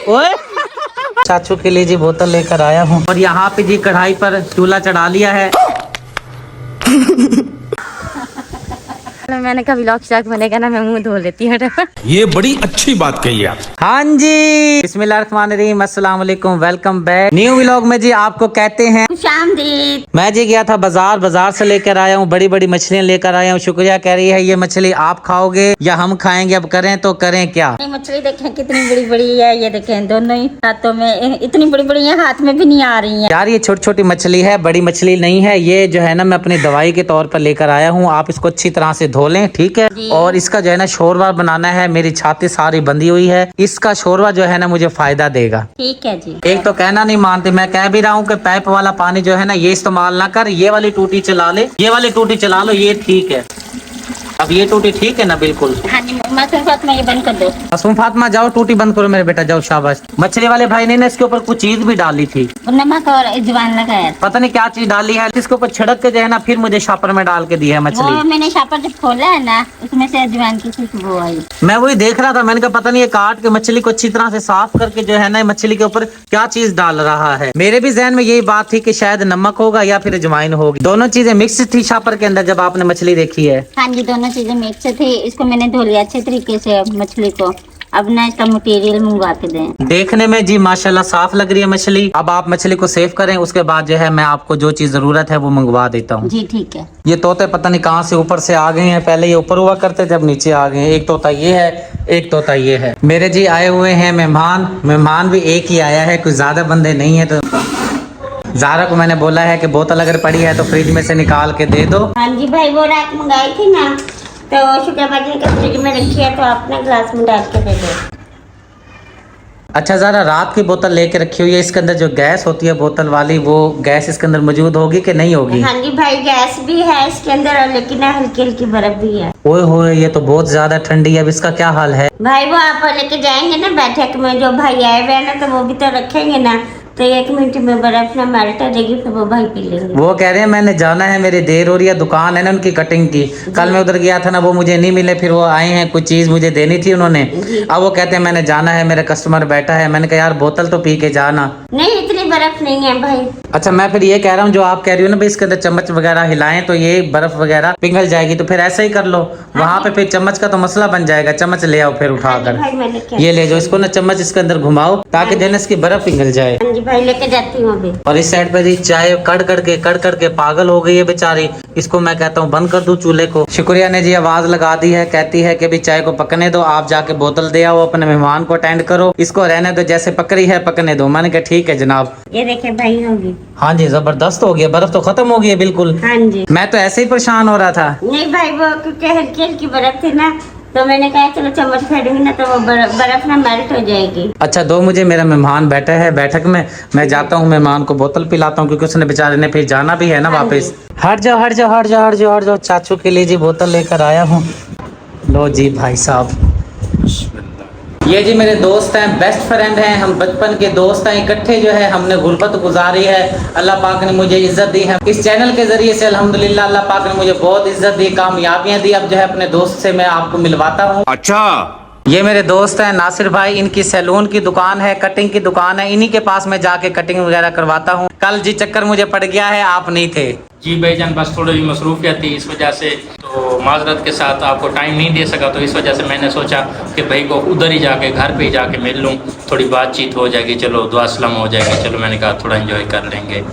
ओए चाचू के लिए जी बोतल लेकर आया हूँ और यहाँ पे जी कढ़ाई पर चूल्हा चढ़ा लिया है। मैंने कहा व्लॉग स्टार्ट बनेगा ना, मैं मुंह धो लेती हूँ। ये बड़ी अच्छी बात कही आप। हाँ जी, बिस्मिल्लाहिर्रहमानिर्रहीम, अस्सलाम वालेकुम, वेलकम बैक न्यू व्लॉग में जी। आपको कहते हैं खुशामदीद। मैं जी गया था बाजार से लेकर आया हूँ, बड़ी बड़ी मछलियाँ लेकर आया हूँ। शुक्रिया कह रही है ये मछली आप खाओगे या हम खाएंगे, अब करें तो करें क्या। मछली देखें कितनी बड़ी बड़ी है, ये देखें दोनों ही हाथों में इतनी बड़ी बड़ी है, हाथ में भी नहीं आ रही है यार। ये छोटी छोटी मछली है, बड़ी मछली नहीं है। ये जो है ना मैं अपनी दवाई के तौर पर लेकर आया हूँ। आप इसको अच्छी तरह से धो लें, ठीक है। और इसका जो है ना शोरबा बनाना है। मेरी छाती सारी बंधी हुई है, इसका शोरबा जो है ना मुझे फायदा देगा। ठीक है जी। एक तो कहना नहीं मानते, मैं कह भी रहा हूँ कि पाइप वाला पानी जो है ना ये इस्तेमाल ना कर, ये वाली टूटी चला ले, ये वाली टूटी चला लो, ये ठीक है। अब ये टूटी ठीक है ना बिल्कुल। हाँ जी, मासूम फातिमा ये बंद कर दो। मासूम फातिमा जाओ टूटी बंद करो मेरे बेटा, जाओ शाबाश। मछली वाले भाई ने ना इसके ऊपर कुछ चीज भी डाली थी, नमक और अजवाइन लगाया था। पता नहीं क्या चीज डाली है। इसके ऊपर छिड़क के जो है ना फिर मुझे शापर में डाल के दी है मछली। वो मैंने शापर जब खोला है ना, उसमें से अजवाइन की खुशबू आई। मैं वही देख रहा था, मैंने कहा पता नहीं ये काट के मछली को अच्छी तरह से साफ करके जो है ना मछली के ऊपर क्या चीज डाल रहा है। मेरे भी जहन में यही बात थी कि शायद नमक होगा या फिर अजवाइन होगी। दोनों चीजें मिक्स थी शापर के अंदर जब आपने मछली देखी है। हाँ जी, दोनों चीजें मिक्स थी। इसको मैंने धो लिया अच्छे तरीके से मछली को। अब ना इसका मटेरियल मंगवा के दें। देखने में जी माशाल्लाह साफ लग रही है मछली। अब आप मछली को सेव करें, उसके बाद जो है मैं आपको जो चीज जरूरत है वो मंगवा देता हूँ। जी ठीक है। ये तोते पता नहीं कहाँ से ऊपर से आ गए हैं, पहले ये ऊपर हुआ करते थे अब नीचे आ गए हैं। एक तोता ये है, एक तोता ये है। मेरे जी आए हुए हैं मेहमान भी एक ही आया है, कुछ ज्यादा बंदे नहीं है। तो ज़ारा को मैंने बोला है कि बोतल अगर पड़ी है तो फ्रिज में से निकाल के दे दो। हाँ जी भाई, वो रात मंगाई थी ना, तो शुक्रबाजी ने फ्रिज में रखी है, तो अपने ग्लास में डाल के दे दो। अच्छा ज़ारा, रात की बोतल लेके रखी हुई है, इसके अंदर जो गैस होती है बोतल वाली, वो गैस इसके अंदर मौजूद होगी कि नहीं होगी? हाँ जी भाई, गैस भी है इसके अंदर, और लेकिन हल्की हल्की बर्फ भी है। ओए होए, ये तो बहुत ज्यादा ठंडी है। अब इसका क्या हाल है? भाई वो आप लेके जाएंगे ना बैठक में, जो भाई आए हुए हैं ना, तो वो भी तो रखेंगे ना, तो 1 मिनट में बर्फ ना मेल्ट हो जाएगी, फिर वो भाई पी लेंगे। वो कह रहे हैं मैंने जाना है, मेरी देर हो रही है, दुकान है ना उनकी कटिंग की। कल मैं उधर गया था ना, वो मुझे नहीं मिले, फिर वो आए हैं, कुछ चीज मुझे देनी थी उन्होंने। अब वो कहते हैं मैंने जाना है, मेरा कस्टमर बैठा है। मैंने कहा यार बोतल तो पी के जाना। नहीं, इतनी बर्फ नहीं है भाई। अच्छा, मैं फिर ये कह रहा हूँ जो आप कह रही हो ना भाई इसके अंदर चम्मच वगैरह हिलाएं तो ये बर्फ वगैरह पिघल जाएगी, तो फिर ऐसा ही कर लो। वहाँ पे फिर चम्मच का तो मसला बन जाएगा। चम्मच ले आओ फिर उठा कर, ये ले जाओ इसको ना, चम्मच इसके अंदर घुमाओ ताकि जो है इसकी बर्फ पिघल जाए। हाँ जी भाई, लेके जाती हूँ अभी। और इस साइड पे जी चाय कड़ के पागल हो गई है बेचारी। इसको मैं कहता हूँ बंद कर दूं चूल्हे को। शुक्रिया ने जी आवाज लगा दी है, कहती है कि भी चाय को पकने दो, आप जाके बोतल दे आओ, अपने मेहमान को अटेंड करो, इसको रहने दो, जैसे पक रही है पकने दो। मैंने कहा ठीक है जनाब। ये देखे भाई होगी। हाँ जी, जबरदस्त हो गया, बर्फ तो खत्म हो गई है बिल्कुल। हाँ जी, मैं तो ऐसे ही परेशान हो रहा था। नहीं भाई, वो क्योंकि हल्की हल्की बर्फ थी ना, तो मैंने कहा चलो चम्मच फेंकूंगी ना तो वो बर्फ ना मेल्ट हो जाएगी। अच्छा दो, मुझे मेरा मेहमान बैठा है बैठक में, मैं जाता हूँ मेहमान को बोतल पिलाता हूँ, क्योंकि उसने बेचारे ने फिर जाना भी है ना वापस। हट जाओ, चाचू के लिए जी बोतल लेकर आया हूँ। लो जी भाई साहब, ये जी मेरे दोस्त हैं, बेस्ट फ्रेंड हैं, हम बचपन के दोस्त हैं, इकट्ठे जो है हमने गुर्बत गुजारी है। अल्लाह पाक ने मुझे इज्जत दी है इस चैनल के जरिए से, अल्हम्दुलिल्लाह अल्लाह पाक ने मुझे बहुत इज्जत दी, कामयाबियां दी। अब जो है अपने दोस्त से मैं आपको मिलवाता हूँ। अच्छा, ये मेरे दोस्त हैं नासिर भाई, इनकी सैलून की दुकान है, कटिंग की दुकान है, इन्हीं के पास मैं जाके कटिंग वगैरह करवाता हूँ। कल जी चक्कर मुझे पड़ गया है, आप नहीं थे। जी भाईजान, बस थोड़ी मसरूफियत थी, इस वजह से तो माजरत के साथ आपको टाइम नहीं दे सका, तो इस वजह से मैंने सोचा कि भाई को उधर ही जाके घर पे ही जाके मिल लूँ, थोड़ी बातचीत हो जाएगी, चलो दुआ सलाम हो जाएगी। चलो मैंने कहा थोड़ा एंजॉय कर लेंगे।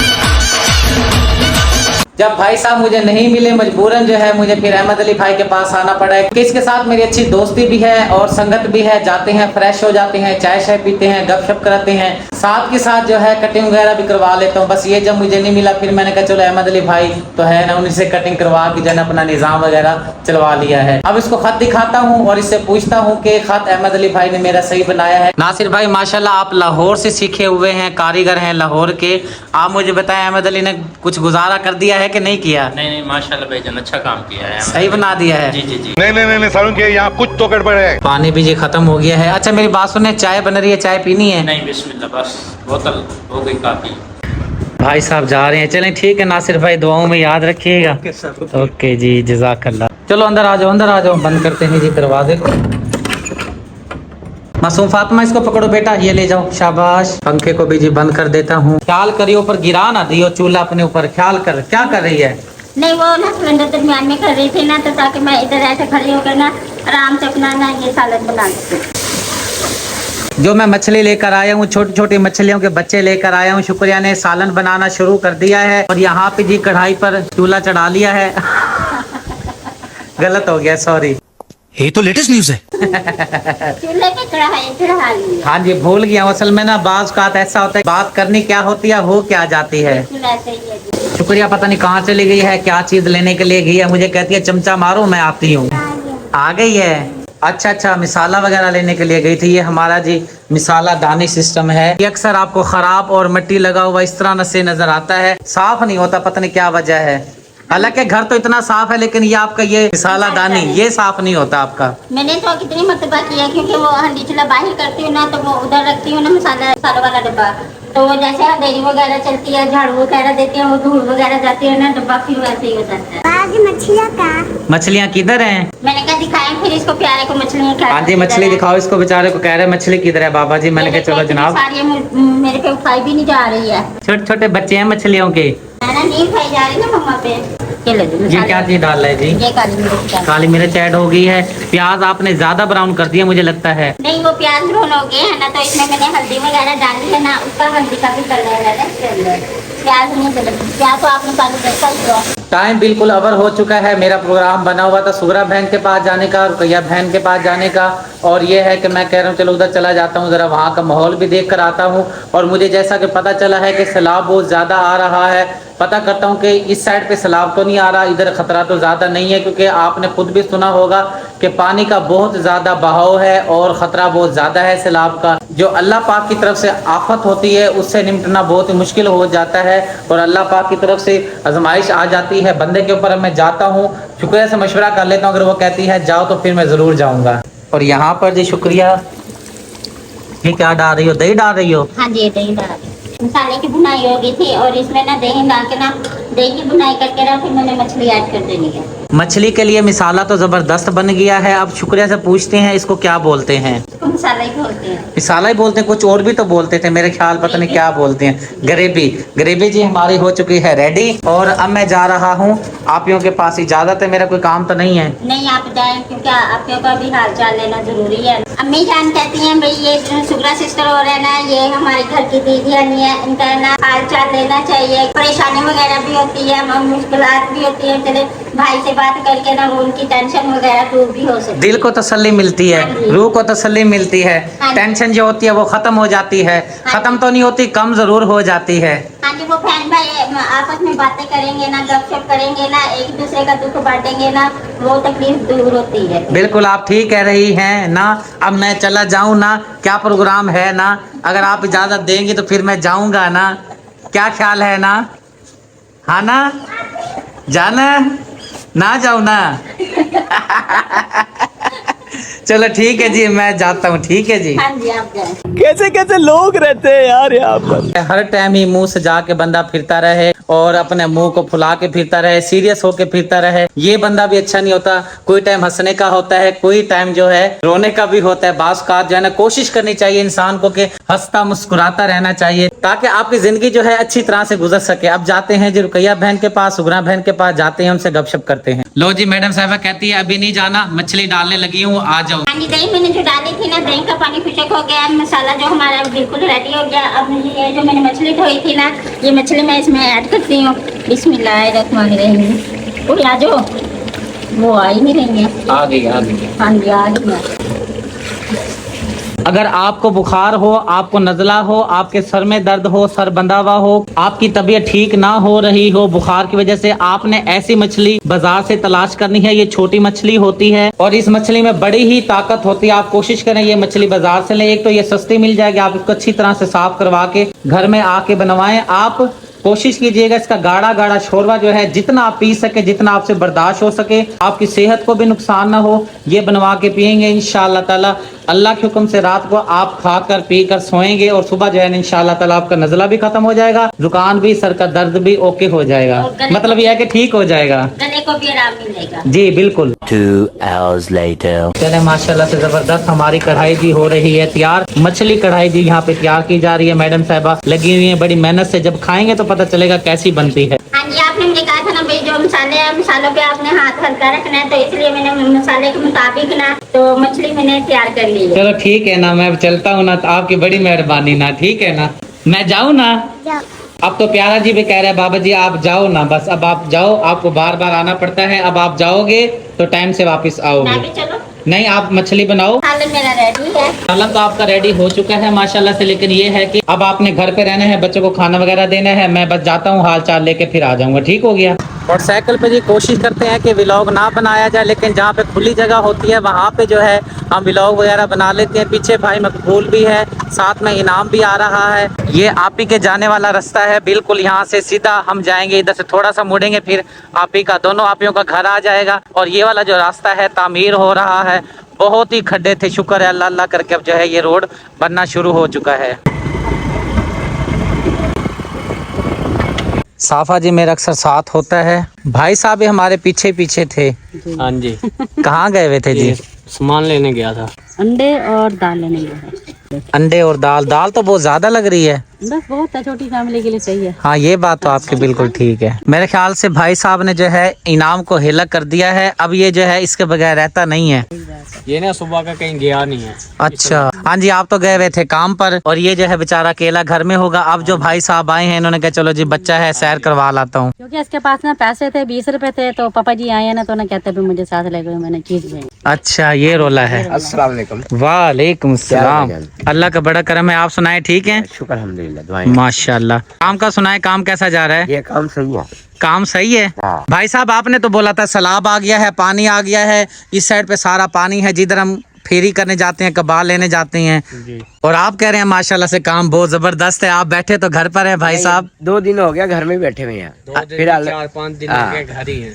जब भाई साहब मुझे नहीं मिले, मजबूरन जो है मुझे फिर अहमद अली भाई के पास आना पड़ा है, इसके साथ मेरी अच्छी दोस्ती भी है और संगत भी है। जाते हैं, फ्रेश हो जाते हैं, चाय शाय पीते हैं, गपशप कराते हैं, साथ के साथ जो है कटिंग वगैरह भी करवा लेता हूँ। बस ये जब मुझे नहीं मिला, फिर मैंने कहा चलो अहमद अली भाई तो है ना, उन्हीं से कटिंग करवा के जो है अपना निज़ाम वगैरह चलवा लिया है। अब इसको खत दिखाता हूँ और इससे पूछता हूँ कि खत अहमद अली भाई ने मेरा सही बनाया है। नासिर भाई माशाल्लाह आप लाहौर से सीखे हुए हैं, कारीगर हैं लाहौर के। आप मुझे बताएं अहमद अली ने कुछ गुजारा कर दिया है कि नहीं किया? नहीं माशाल्लाह भाईजान, अच्छा काम किया है, सही बना दिया है। जी। नहीं सारुण के यहाँ कुछ तो गड़बड़ है। पानी भी जी खत्म हो गया है। अच्छा मेरी बात सुने, चाय बन रही है, चाय पीनी है? नहीं बिस्मिल्लाह, बस बोतल हो गई काफी। भाई साहब जा रहे हैं, चलें ठीक है। नासिर भाई दुआओं में याद रखिएगा। ओके जी, जज़ाकल्लाह। चलो अंदर आ जाओ, बंद करते हैं जी दरवाजे को। मासूम फातिमा इसको पकड़ो बेटा, ये ले जाओ, शाबाश। पंखे को भी जी बंद कर देता हूँ। ख्याल करियो ऊपर गिरा ना दियो चूल्हा अपने ऊपर, ख्याल कर। क्या कर रही है? नहीं वो ना सिलेंडर दरमियान में कर रही थी ना, तो ताकि मैं इधर ऐसे खड़ी होकर ना आराम से अपना ना ये सालन बना सकूं। जो मैं मछली लेकर आया हूँ, छोटी छोटी मछलियों के बच्चे लेकर आया हूँ, शुक्रिया ने सालन बनाना शुरू कर दिया है। और यहाँ पे जी कढ़ाई पर चूल्हा चढ़ा लिया है। गलत हो गया, सॉरी। ये तो लेटेस्ट न्यूज है। चूल्हे पे कढ़ाई चढ़ा ली। हाँ जी, भूल गया। असल में ना बात का ऐसा होता है, बात करनी क्या होती है, हो क्या जाती है। ऐसे ही है जी। शुक्रिया पता नहीं कहाँ चली गई है, क्या चीज लेने के लिए गई है। मुझे कहती है चमचा मारो, मैं आती हूँ। आ गई है। अच्छा, मिसाला वगैरह लेने के लिए गई थी। ये हमारा जी मिसाला दानी सिस्टम है। ये अक्सर आपको खराब और मिट्टी लगा हुआ इस तरह से नजर आता है, साफ नहीं होता, पता नहीं क्या वजह है। हालांकि घर तो इतना साफ है, लेकिन ये आपका ये मिसाला दानी ये साफ नहीं होता आपका। मैंने तो कितनी मरतबा किया, क्योंकि वो हंडी चूल्हा बाहर करती हूँ ना, तो वो उधर रखती हूँ ना मसाला वाला डब्बा, तो वो जैसे अंधेरी वगैरह चलती है, झाड़ू वगैरह देती है, वो धूल वगैरह जाती है ना, डब्बा फिर वैसे ही हो जाता है। मछलियाँ किधर हैं? मैंने कहा दिखाएं फिर इसको प्यारे को मछलियाँ। हाँ जी, मछली दिखाओ इसको, बेचारे को। कह रहे मछली किधर है बाबा जी? मैंने कहा चलो जनाब। सारी मेरे पे उठाई भी नहीं जा रही है। छोटे छोटे बच्चे हैं मछलियों के। नहीं उठाई जा रही ना मम्मा पे। ये क्या चीज डाल रहे जी? ये काली मिर्च ऐड हो गई है। प्याज आपने ज्यादा ब्राउन कर दिया मुझे लगता है। नहीं वो प्याज ब्राउन हो गए है ना, तो इसमें मैंने हल्दी वगैरह डाली है ना, उसका हल्दी का भी कलर है ना इसके अंदर। प्याज नहीं डाला, प्याज तो आपने पहले देखा ही होगा। टाइम बिल्कुल अवर हो चुका है। मेरा प्रोग्राम बना हुआ था सुगरा बहन के पास जाने का, रुकैया बहन के पास जाने का, और ये है कि मैं कह रहा हूँ चलो उधर चला जाता हूँ, ज़रा वहाँ का माहौल भी देख कर आता हूँ। और मुझे जैसा कि पता चला है कि सैलाब बहुत ज़्यादा आ रहा है। पता करता हूँ कि इस साइड पे सैलाब तो नहीं आ रहा, इधर ख़तरा तो ज़्यादा नहीं है, क्योंकि आपने खुद भी सुना होगा कि पानी का बहुत ज़्यादा बहाव है और ख़तरा बहुत ज़्यादा है सैलाब का। जो अल्लाह पाक की तरफ से आफत होती है उससे निपटना बहुत ही मुश्किल हो जाता है, और अल्लाह पाक की तरफ से आजमाइश आ जाती है बंदे के ऊपर। मैं जाता हूँ, शुक्रिया से मशवरा कर लेता हूँ, अगर वो कहती है जाओ तो फिर मैं ज़रूर जाऊँगा। और यहाँ पर जी शुक्रिया, ये क्या डाल रही हो? दही डाल रही हो? हाँ जी दही डाल, मसाले की बुनाई हो गई थी, और इसमें ना दही डाल के ना दही की बुनाई करके ना फिर मैंने मछली ऐड कर देनी है। मछली के लिए मिसाला तो ज़बरदस्त बन गया है। अब शुक्रिया से पूछते हैं इसको क्या बोलते हैं? मसाला ही बोलते हैं। मिसाला ही बोलते हैं, कुछ और भी तो बोलते थे मेरे ख्याल, पता नहीं क्या बोलते हैं। ग्रेवी जी हमारी हो चुकी है रेडी, और अब मैं जा रहा हूँ। आप लोगों के पास इजाज़त है, मेरा कोई काम तो नहीं है? नहीं, आप जाएं, क्योंकि आपके ऊपर भी हाल चाल लेना जरूरी है। अम्मी जान कहती हैं भाई ये सुगरा सिस्टर हो रहा है ना, ये हमारे घर की दीदियाँ नहीं है, इनका ना हाल चाल लेना चाहिए। परेशानी वगैरह भी होती है, मुश्किलात भी होती है, चले भाई से बात करके ना उनकी टेंशन वगैरह दूर भी हो सकती है। दिल को तसल्ली मिलती है, रूह को तसल्ली मिलती है। टेंशन जो होती है वो खत्म हो जाती है। खत्म तो नहीं होती, कम जरूर हो जाती है। हाँ जी, वो बहन भाई आपस में बातें करेंगे ना, गपशप करेंगे ना, एक दूसरे का दुख बांटेंगे ना, वो तकलीफ दूर होती है। बिल्कुल आप ठीक कह रही हैं ना। अब मैं चला जाऊं ना, क्या प्रोग्राम है ना, अगर आप इजाजत देंगी तो फिर मैं जाऊंगा ना। क्या ख्याल है ना? हाँ ना, जाना ना जाऊं ना? चलो ठीक है जी, मैं जाता हूँ। ठीक है जी। हाँ जी आप जाएं। कैसे कैसे लोग रहते हैं यार यहाँ पर। हर टाइम ही मुंह सजा के बंदा फिरता रहे और अपने मुंह को फुला के फिरता रहे, सीरियस होके फिरता रहे, ये बंदा भी अच्छा नहीं होता। कोई टाइम हंसने का होता है, कोई टाइम जो है रोने का भी होता है। बास का जो है ना, कोशिश करनी चाहिए इंसान को कि हंसता मुस्कुराता रहना चाहिए, ताकि आपकी जिंदगी जो है अच्छी तरह से गुजर सके। अब जाते हैं जी रुकैया बहन के पास, सुगरा बहन के पास जाते हैं, उनसे गपशप करते हैं। लो जी, मैडम साहबा कहती है अभी नहीं जाना, मछली डालने लगी हूँ, आ जाओ। हाँ जी, दही मैंने जो डाली थी ना, दही का पानी खुशक हो गया, मसाला जो हमारा बिल्कुल रेडी हो गया। अब ये जो मैंने मछली धोई थी ना, ये मछली मैं इसमें ऐड करती हूँ। बिस्मिल्लाहिर्रहमानिर्रहीम। वो आ जाओ, वो आ ही नहीं रही है। आ गई, आ गई। हाँ जी आ गई है। अगर आपको बुखार हो, आपको नज़ला हो, आपके सर में दर्द हो, सर बंधा हुआ हो, आपकी तबीयत ठीक ना हो रही हो बुखार की वजह से, आपने ऐसी मछली बाजार से तलाश करनी है। ये छोटी मछली होती है और इस मछली में बड़ी ही ताकत होती है। आप कोशिश करें ये मछली बाजार से लें, एक तो ये सस्ती मिल जाएगी, आप इसको अच्छी तरह से साफ करवा के घर में आके बनवाएं। आप कोशिश कीजिएगा इसका गाढ़ा गाढ़ा शोरबा जो है जितना आप पी सके, जितना आपसे बर्दाश्त हो सके, आपकी सेहत को भी नुकसान ना हो, ये बनवा के पियेंगे इंशाअल्लाह ताला अल्लाह के हुक्म से रात को आप खाकर पीकर सोएंगे और सुबह जो है इंशाल्लाह ताला आपका नज़ला भी खत्म हो जाएगा, जुकाम भी, सर का दर्द भी ओके हो जाएगा, मतलब यह है कि ठीक हो जाएगा, गले को भी आराम मिलेगा। जी बिल्कुल। 2 hours later. चले माशाल्लाह से जबरदस्त हमारी कढ़ाई जी हो रही है तैयार। मछली कढ़ाई जी यहाँ पे तैयार की जा रही है, मैडम साहिबा लगी हुई है बड़ी मेहनत से। जब खाएंगे तो पता चलेगा कैसी बनती है। हाँ जी, आपने मुझे कहा था ना भाई जो मसाले हैं, मसालों पे आपने हाथ हल्का रखना है, तो इसलिए मैंने मसाले के मुताबिक ना तो मछली मैंने तैयार कर ली है। चलो ठीक है ना, मैं चलता हूँ ना, तो आपकी बड़ी मेहरबानी ना, ठीक है ना, मैं जाऊँ ना। अब तो प्यारा जी भी कह रहे हैं बाबा जी आप जाओ ना, बस अब आप जाओ, आपको बार बार आना पड़ता है, अब आप जाओगे तो टाइम से वापस मैं आओगे। भी चलो। नहीं, आप मछली बनाओ। सालन मेरा रेडी है। सालन तो आपका रेडी हो चुका है माशाल्लाह से, लेकिन ये है कि अब आपने घर पे रहना है, बच्चों को खाना वगैरह देना है। मैं बस जाता हूँ, हाल चाल लेके फिर आ जाऊंगा, ठीक हो गया। और साइकिल पे जी कोशिश करते हैं कि व्लॉग ना बनाया जाए, लेकिन जहाँ पे खुली जगह होती है वहाँ पे जो है हम व्लॉग वगैरह बना लेते हैं। पीछे भाई मकबूल भी है, साथ में इनाम भी आ रहा है। ये आप ही के जाने वाला रास्ता है, बिल्कुल यहाँ से सीधा हम जाएंगे, इधर से थोड़ा सा मुड़ेंगे, फिर आप ही का, दोनों आपियों का घर आ जाएगा। और ये वाला जो रास्ता है तामीर हो रहा है, बहुत ही खड्डे थे, शुक्र है अल्लाह अल्लाह करके अब जो है ये रोड बनना शुरू हो चुका है। साफा जी मेरा अक्सर साथ होता है, भाई साहब भी हमारे पीछे पीछे थे। हाँ जी, कहाँ गए हुए थे जी? सामान लेने गया था। अंडे और दाल लेने गया है। अंडे और दाल। दाल तो बहुत ज्यादा लग रही है। बस बहुत है, छोटी फैमिली के लिए सही है। हाँ ये बात तो आपकी बिल्कुल ठीक है। मेरे ख्याल से भाई साहब ने जो है इनाम को हिला कर दिया है, अब ये जो है इसके बगैर रहता नहीं है। ये ना सुबह का कहीं गया नहीं है। अच्छा हाँ जी, आप तो गए हुए थे काम पर, और ये जो है बेचारा अकेला घर में होगा। अब जो भाई साहब आए हैं इन्होंने कहा चलो जी बच्चा है सैर करवा लाता हूँ। क्योंकि इसके पास ना पैसे थे 20 रुपए थे, तो पापा जी आए हैं ना, तो उन्हें कहते भी मुझे साथ ले गए, मैंने चीज ली। अच्छा ये रोला है। अस्सलाम वालेकुम। वालेकुम सलाम। अल्लाह का बड़ा करम है। आप सुनाए ठीक है? शुक्र अल्हम्दुलिल्लाह, दुआएं। माशाल्लाह। काम का सुनाए, काम कैसा जा रहा है? ये काम सही है। काम सही है। हाँ। भाई साहब आपने तो बोला था सैलाब आ गया है, पानी आ गया है, इस साइड पे सारा पानी है, जिधर हम फेरी करने जाते हैं, कबाल लेने जाते हैं, और आप कह रहे हैं माशाल्लाह से काम बहुत जबरदस्त है। आप बैठे तो घर पर है भाई साहब? 2 दिन हो गया घर में बैठे हुए हैं। 4-5 दिन हाँ। हो गए घर ही हैं।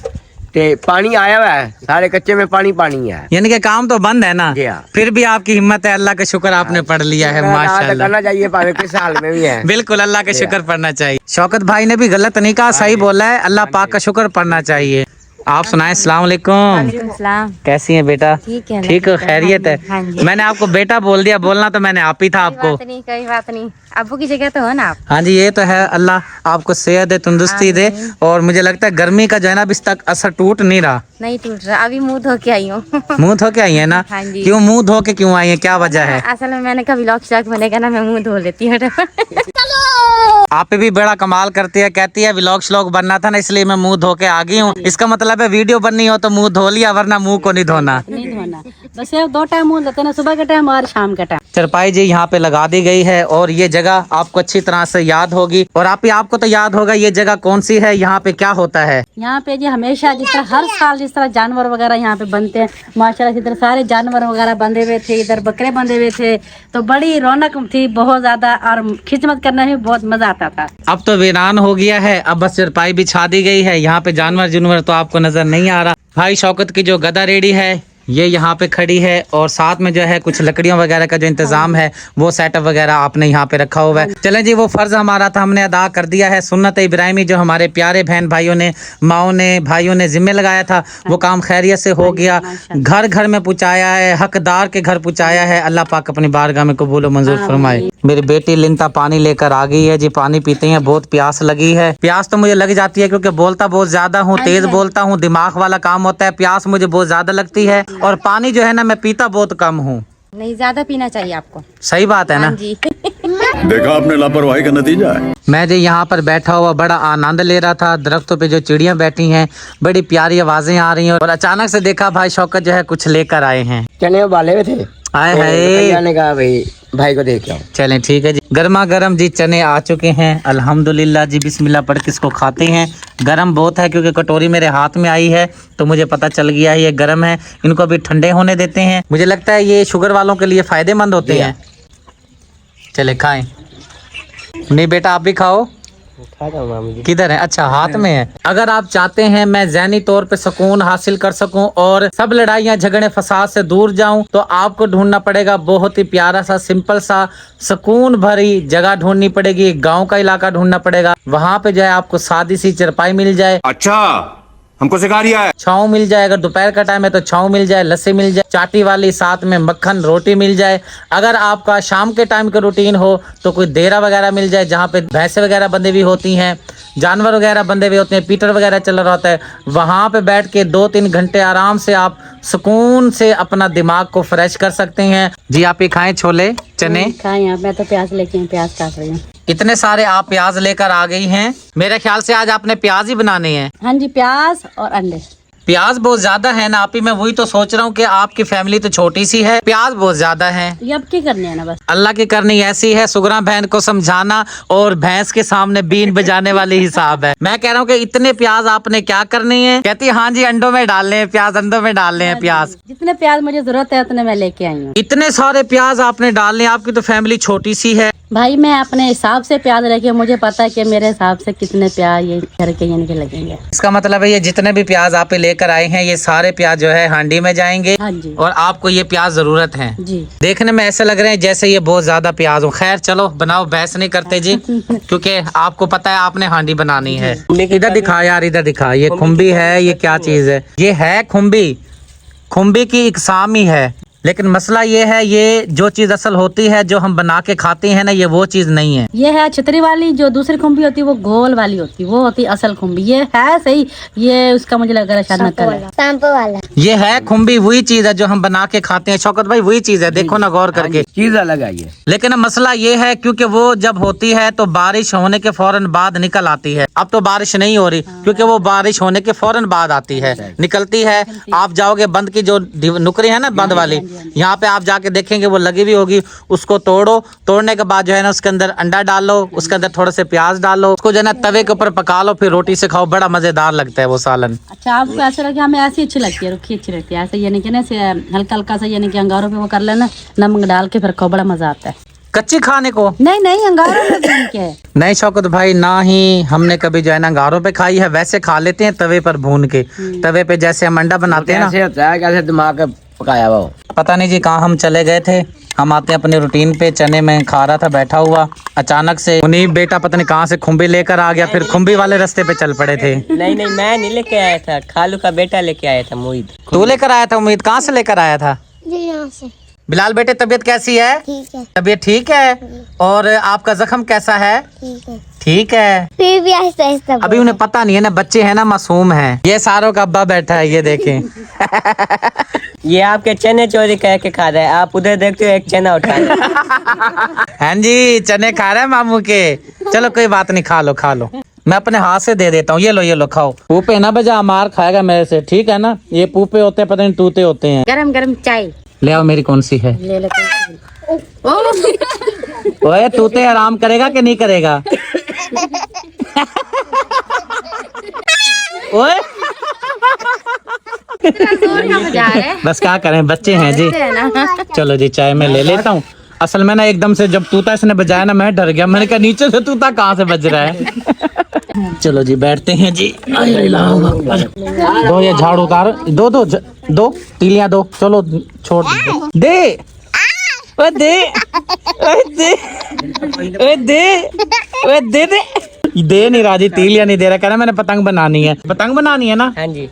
ते पानी आया हुआ है, सारे कच्चे में पानी पानी है। यानी कि काम तो बंद है ना? जी हाँ। फिर भी आपकी हिम्मत है, अल्लाह का शुक्र आपने पढ़ लिया है माशाल्लाह। करना चाहिए, भावे किस हाल में भी है। बिल्कुल अल्लाह का शुक्र पढ़ना चाहिए। शौकत भाई ने भी गलत नहीं कहा, सही बोला है, अल्लाह पाक का शुक्र पढ़ना चाहिए। आप सुनाए, अस्सलाम वालेकुम। सलाम। कैसी हैं बेटा? ठीक है। ठीक हो, खैरियत है? हाँ जी। मैंने आपको बेटा बोल दिया, बोलना तो मैंने आप ही था आपको। कोई बात नहीं, अब्बू की जगह तो हो ना आप। हाँ जी ये तो है, अल्लाह आपको सेहत दे, तंदुरुस्ती दे। और मुझे लगता है गर्मी का जो है ना अभी तक असर टूट नहीं रहा। नहीं टूट रहा, अभी मुंह धो के आई हूँ। मुंह धो के आई है ना? हाँ जी। क्यों मुंह धो के क्यों आई है, क्या वजह है? असल में मैंने कभी व्लॉग शॉग बनेगा ना, मैं मुंह धो लेती हूँ। आप भी बड़ा कमाल करती है, कहती है व्लॉग श्लॉग बनना था ना इसलिए मैं मुंह धो के आ गई हूँ। इसका मतलब है वीडियो बननी हो तो मुंह धो लिया, वरना मुंह को नहीं धोना। नहीं धोना, बस ये 2 टाइम मुंह धोते ना, सुबह का टाइम और शाम का टाइम। चरपाई जी यहाँ पे लगा दी गई है, और ये जगह आपको अच्छी तरह से याद होगी, और आपको तो याद होगा ये जगह कौन सी है, यहाँ पे क्या होता है। यहाँ पे जी हमेशा जिस तरह हर साल जिस तरह जानवर वगैरह यहाँ पे बनते हैं, माशाल्लाह इसी तरह सारे जानवर वगैरह बंधे हुए थे, इधर बकरे बंधे हुए थे, तो बड़ी रौनक थी बहुत ज्यादा, और खिदमत करने में बहुत मजा आता था। अब तो वीरान हो गया है, अब बस चरपाई बिछा दी गई है। यहाँ पे जानवर तो आपको नजर नहीं आ रहा। भाई शौकत की जो गदा रेडी है ये यहाँ पे खड़ी है, और साथ में जो है कुछ लकड़ियों वगैरह का जो इंतजाम है वो सेटअप वगैरह आपने यहाँ पे रखा हुआ है। चलें जी, वो फर्ज हमारा था, हमने अदा कर दिया है। सुन्नत इब्राहिमी जो हमारे प्यारे बहन भाइयों ने, माओ ने, भाइयों ने जिम्मे लगाया था, वो काम खैरियत से हो गया। घर घर में पहुँचाया है, हकदार के घर पहुँचाया है। अल्लाह पाक अपनी बारगाह में कबूल और मंजूर फरमाए। मेरी बेटी लिंता पानी लेकर आ गई है जी, पानी पीते हैं, बहुत प्यास लगी है। प्यास तो मुझे लग जाती है क्योंकि बोलता बहुत ज्यादा हूँ, तेज बोलता हूँ, दिमाग वाला काम होता है। प्यास मुझे बहुत ज्यादा लगती है, और पानी जो है ना मैं पीता बहुत कम हूँ। नहीं ज्यादा पीना चाहिए आपको। सही बात है ना? जी। देखा आपने लापरवाही का नतीजा है। मैं जो यहाँ पर बैठा हुआ बड़ा आनंद ले रहा था, दरख्तों पे जो चिड़ियाँ बैठी हैं, बड़ी प्यारी आवाजें आ रही हैं, और अचानक से देखा भाई शौकत जो है कुछ लेकर आए हैं। चने उबाले हुए थे, आए तो है, भैया ने कहा भाई को देख आओ। चलें ठीक है जी। गर्मा गर्म जी चने आ चुके हैं, अल्हम्दुलिल्लाह जी। बिस्मिल्लाह पढ़ के इसको खाते हैं। गरम बहुत है क्योंकि कटोरी मेरे हाथ में आई है तो मुझे पता चल गया है ये गरम है। इनको अभी ठंडे होने देते हैं। मुझे लगता है ये शुगर वालों के लिए फायदेमंद होते हैं। चले खाएं। नहीं बेटा आप भी खाओ। किधर है? अच्छा, हाथ में है। अगर आप चाहते हैं मैं ज़हनी तौर पे सुकून हासिल कर सकूं और सब लड़ाइयाँ झगड़े फसाद से दूर जाऊं, तो आपको ढूंढना पड़ेगा बहुत ही प्यारा सा सिंपल सा सुकून भरी जगह ढूंढनी पड़ेगी। एक गाँव का इलाका ढूंढना पड़ेगा, वहाँ पे जो है आपको सादी सी चरपाई मिल जाए, अच्छा हमको सिखा रिया है। छाँव मिल जाए, अगर दोपहर का टाइम है तो छाँव मिल जाए, लस्सी मिल जाए, चाटी वाली, साथ में मक्खन रोटी मिल जाए। अगर आपका शाम के टाइम का रूटीन हो तो कोई देरा वगैरह मिल जाए जहाँ पे भैंसे वगैरह बंधे हुई होती हैं, जानवर वगैरह बंधे हुए होते हैं, पीटर वगैरह चल रहा होता है, वहाँ पे बैठ के 2-3 घंटे आराम से आप सुकून से अपना दिमाग को फ्रेश कर सकते हैं। जी आप ये खाएं छोले चने। खाए यहाँ, मैं तो प्याज लेके प्याज काट रही हूँ। इतने सारे आप प्याज लेकर आ गई हैं, मेरे ख्याल से आज आपने प्याज ही बनाने हैं। हाँ जी, प्याज और अंडे। प्याज बहुत ज्यादा है ना आप ही, मैं वही तो सोच रहा हूँ कि आपकी फैमिली तो छोटी सी है, प्याज बहुत ज्यादा है। ये अब क्या करने है ना, बस अल्लाह की करनी ऐसी है, सुगरा बहन को समझाना और भैंस के सामने बीन बजाने वाली हिसाब है। मैं कह रहा हूँ कि इतने प्याज आपने क्या करनी है? कहती है हाँ जी अंडों में डालने हैं प्याज, अंडों में डालने हैं प्याज। जितने प्याज मुझे जरूरत है उतने मैं लेके आई हूँ। इतने सारे प्याज आपने डालने, आपकी तो फैमिली छोटी सी है। भाई मैं अपने हिसाब से प्याज रखे, मुझे पता है कि मेरे हिसाब से कितने प्याज ये घर के यानी के लगेंगे। इसका मतलब है ये जितने भी प्याज आप लेकर आए हैं ये सारे प्याज जो है हांडी में जाएंगे। हाँ जी। और आपको ये प्याज जरूरत है जी। देखने में ऐसे लग रहे हैं जैसे ये बहुत ज्यादा प्याज हो। खैर चलो बनाओ, बहस नहीं करते जी क्योंकि आपको पता है आपने हांडी बनानी है। इधर दिखा यार, इधर दिखा, ये खुम्बी है, ये क्या चीज है? ये है खुम्बी, खुम्बी की इकसाम ही है, लेकिन मसला ये है ये जो चीज असल होती है जो हम बना के खाते हैं ना, ये वो चीज नहीं है। ये है छतरी वाली, जो दूसरी खुम्बी होती है वो गोल वाली होती है, वो होती है असल खुम्बी। ये है सही, ये उसका मुझे लग रहा है शायद नकल है। शैम्पू वाला। ये है खुम्बी, वही चीज है जो हम बना के खाते हैं। शौकत भाई वही चीज है, देखो ना गौर करके, चीज अलग है ये। लेकिन मसला ये है क्योंकि वो जब होती है तो बारिश होने के फौरन बाद निकल आती है। अब तो बारिश नहीं हो रही क्योंकि वो बारिश होने के फौरन बाद आती है, निकलती है। आप जाओगे बंद की जो नुकरी है ना बंद वाली, यहाँ पे आप जाके देखेंगे वो लगी हुई होगी। उसको तोड़ो, तोड़ने के बाद जो है ना उसके अंदर अंडा डालो, उसके अंदर थोड़े से प्याज डालो, उसको जो है ना तवे के ऊपर पका लो, फिर रोटी से खाओ, बड़ा मजेदार लगता है वो सालन। अच्छा आपको ऐसा लगे? हमें ऐसी अच्छी लगती है, रुखी अच्छी लगती है ऐसे, यानी कि ना हल्का हल्का सा यानी कि अंगारों पे वो कर लेना, नमक डाल के फिर खाओ, बड़ा मजा आता है। कच्ची खाने को नहीं नहीं, अंगारों में भून के। नहीं शौकत भाई, ना ही हमने कभी जो है ना अंगारों पे खाई है, वैसे खा लेते हैं तवे पर भून के। तवे पे जैसे हम अंडा बनाते हैं ना, कैसे होता है, कैसे दिमाग पकाया वो पता नहीं जी कहाँ हम चले गए थे। हम आते हैं अपने रूटीन पे, चने में खा रहा था बैठा हुआ, अचानक से मुनीब बेटा पता नहीं कहाँ से खुम्बी लेकर आ गया, फिर खुम्बी वाले रास्ते पे चल पड़े थे। नहीं नहीं, मैं नहीं लेके आया था, खालू का बेटा लेके आया था मोहित। तू लेकर आया था? उम्मीद कहाँ से लेकर आया था? जी यहाँ से। बिलाल बेटे तबीयत कैसी है? ठीक है। तबीयत ठीक है? और आपका जख्म कैसा है? ठीक है। ठीक है। फिर भी आहिस्ता आहिस्ता। अभी उन्हें पता नहीं है ना, बच्चे हैं ना, मासूम हैं। ये सारों का अब्बा बैठा है, ये देखें। ये आपके चने चोरी करके खा रहा है, आप उधर देखते हो एक चना उठा हाँ जी चने खा रहे हैं मामू के। चलो कोई बात नहीं, खा लो खा लो, मैं अपने हाथ से दे देता हूँ। ये लो खाओ। पूपे ना बजा, मार खाएगा मेरे से, ठीक है ना? ये पूपे होते हैं, पता नहीं तूते होते हैं। गरम गरम चाय ले आओ, मेरी कौन सी है? ले लो। ओए तूते आराम करेगा कि नहीं करेगा? ओए बस क्या करें, बच्चे हैं जी। चलो जी चाय मैं ले लेता हूँ। असल में ना एकदम से जब तूता इसने बजाया ना मैं डर गया, मैंने कहा नीचे से तूता कहाँ से बज रहा है। चलो जी बैठते हैं जी। दो ये झाड़ू उतार, दो तीलियां दो, चलो छोड़ दे। ओए दे, ओए दे, ओए दे, ओए दे दे। दे नहीं राजी, तीलियां नहीं दे रहा, कह रहा मैंने पतंग बनानी है। पतंग बनानी है ना? हाँ जी।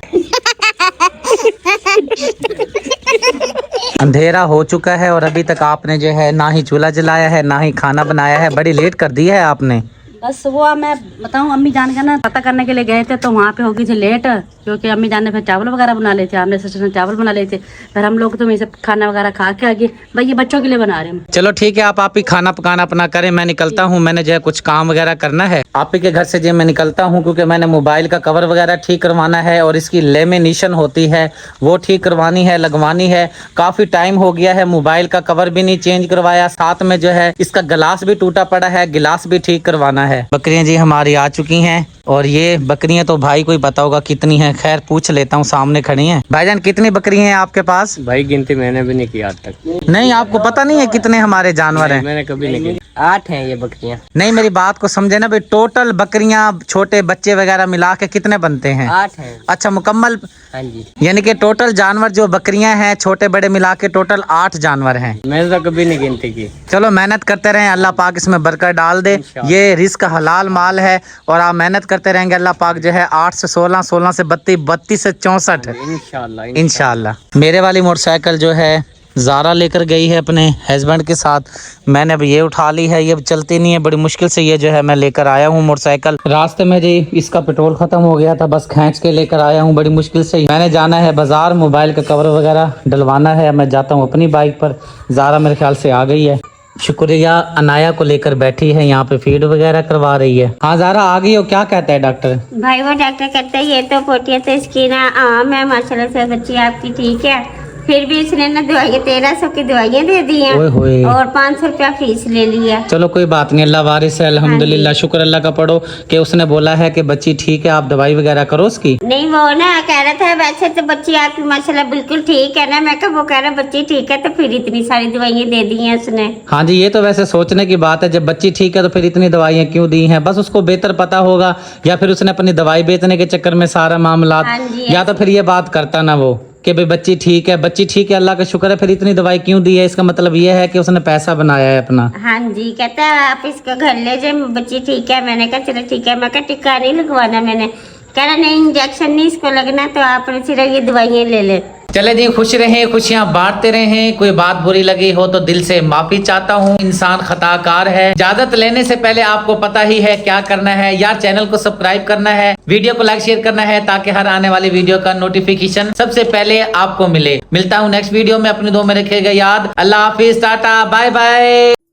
अंधेरा हो चुका है और अभी तक आपने जो है ना ही चूल्हा जलाया है ना ही खाना बनाया है, बड़ी लेट कर दी है आपने। बस वो मैं बताऊं, अम्मी जान का ना पता करने के लिए गए थे तो वहाँ पे हो गई थी लेट, क्योंकि अम्मी जान ने फिर चावल वगैरह बना लिए थे, हमने सिस्टर ने चावल बना लिए थे, फिर हम लोग तो वहीं से खाना वगैरह खा के आगे। भाई ये बच्चों के लिए बना रहे हैं। चलो ठीक है, आप ही खाना पकाना अपना करें, मैं निकलता हूँ। मैंने जो है कुछ काम वगैरह करना है आप ही के घर से, जो मैं निकलता हूँ क्योंकि मैंने मोबाइल का कवर वगैरह ठीक करवाना है और इसकी लेमिनेशन होती है वो ठीक करवानी है, लगवानी है। काफी टाइम हो गया है, मोबाइल का कवर भी नहीं चेंज करवाया, साथ में जो है इसका गिलास भी टूटा पड़ा है, गिलास भी ठीक करवाना है। बकरियां जी हमारी आ चुकी हैं और ये बकरियां तो भाई को ही पता होगा कितनी हैं, खैर पूछ लेता हूँ, सामने खड़ी हैं। भाईजान कितनी बकरियां हैं आपके पास? भाई गिनती मैंने भी नहीं की आज तक। नहीं आपको पता नहीं है कितने हमारे जानवर हैं? मैंने कभी नहीं की। 8 हैं ये बकरियां। नहीं, मेरी बात को समझे ना भाई, टोटल बकरियां छोटे बच्चे वगैरह मिला के कितने बनते हैं? 8 हैं। अच्छा, मुकम्मल। हाँ जी। यानी कि टोटल जानवर जो बकरियां हैं छोटे बड़े मिला के टोटल 8 जानवर हैं। मैंने तो कभी नहीं गिनती की। चलो मेहनत करते रहें, अल्लाह पाक इसमें बरकत डाल दे। ये रिस्क हलाल माल है और आप मेहनत करते रहेंगे, अल्लाह पाक जो है 8 से 16, 16 से 32, 32 से 64 इंशाल्लाह इंशाल्लाह। मेरे वाली मोटरसाइकिल जो है ज़ारा लेकर गई है अपने हस्बैंड के साथ। मैंने अब ये उठा ली है, ये अब चलती नहीं है, बड़ी मुश्किल से ये जो है मैं लेकर आया हूँ मोटरसाइकिल। रास्ते में जी इसका पेट्रोल ख़त्म हो गया था, बस खींच के लेकर आया हूँ बड़ी मुश्किल से। मैंने जाना है बाज़ार, मोबाइल का कवर वगैरह डलवाना है। मैं जाता हूँ अपनी बाइक पर। ज़ारा मेरे ख्याल से आ गई है। शुक्रिया, अनाया को लेकर बैठी है यहाँ पे, फीड वगैरह करवा रही है। हाँ ज़ारा आ गई हो, क्या कहता है डॉक्टर? भाई वो डॉक्टर कहते हैं ये तो पोटिया तो इसकी ना आम है, माशाल्लाह से बच्ची आपकी ठीक है। फिर भी इसने ना दवाइयाँ 1300 की दवाइयाँ दे दी हैं ओए होए। और 500 रुपया फीस ले लिया। चलो कोई बात नहीं, अल्लाह वारिस है, अल्हम्दुलिल्लाह। शुक्र अल्लाह का पढ़ो कि उसने बोला है कि बच्ची ठीक है, आप दवाई वगैरह करो उसकी। नहीं वो ना कह रहा था वैसे तो बच्ची आपकी माशाल्लाह बिल्कुल ठीक है ना। मैं कहा वो कह रहा बच्ची ठीक है तो फिर इतनी सारी दवाइयाँ दे दी हैं उसने। हाँ जी, ये तो वैसे सोचने की बात है, जब बच्ची ठीक है तो फिर इतनी दवाइयाँ क्यों दी हैं? बस उसको बेहतर पता होगा, या फिर उसने अपनी दवाई बेचने के चक्कर में सारा मामला, हाँ जी, या तो फिर ये बात करता ना वो कि भाई बच्ची ठीक है, बच्ची ठीक है, अल्लाह का शुक्र है, फिर इतनी दवाई क्यों दी है? इसका मतलब ये है कि उसने पैसा बनाया है अपना। हाँ जी, कहता है आप इसको घर ले जाए, बच्ची ठीक है। मैंने कहा चलो ठीक है। मैं कहा टिक्का नहीं लगवाना, मैंने कह रहा नहीं इंजेक्शन नहीं इसको लगना, तो आप सिर्फ ये दवाइयाँ ले ले। चले जी, खुश रहें, खुशियां बांटते रहें। कोई बात बुरी लगी हो तो दिल से माफी चाहता हूँ, इंसान खताकार है। इजाजत लेने से पहले आपको पता ही है क्या करना है यार। चैनल को सब्सक्राइब करना है, वीडियो को लाइक शेयर करना है, ताकि हर आने वाली वीडियो का नोटिफिकेशन सबसे पहले आपको मिले। मिलता हूँ नेक्स्ट वीडियो में, अपनी दुआ में रखिएगा याद। अल्लाह हाफिज, टाटा, बाय बाय।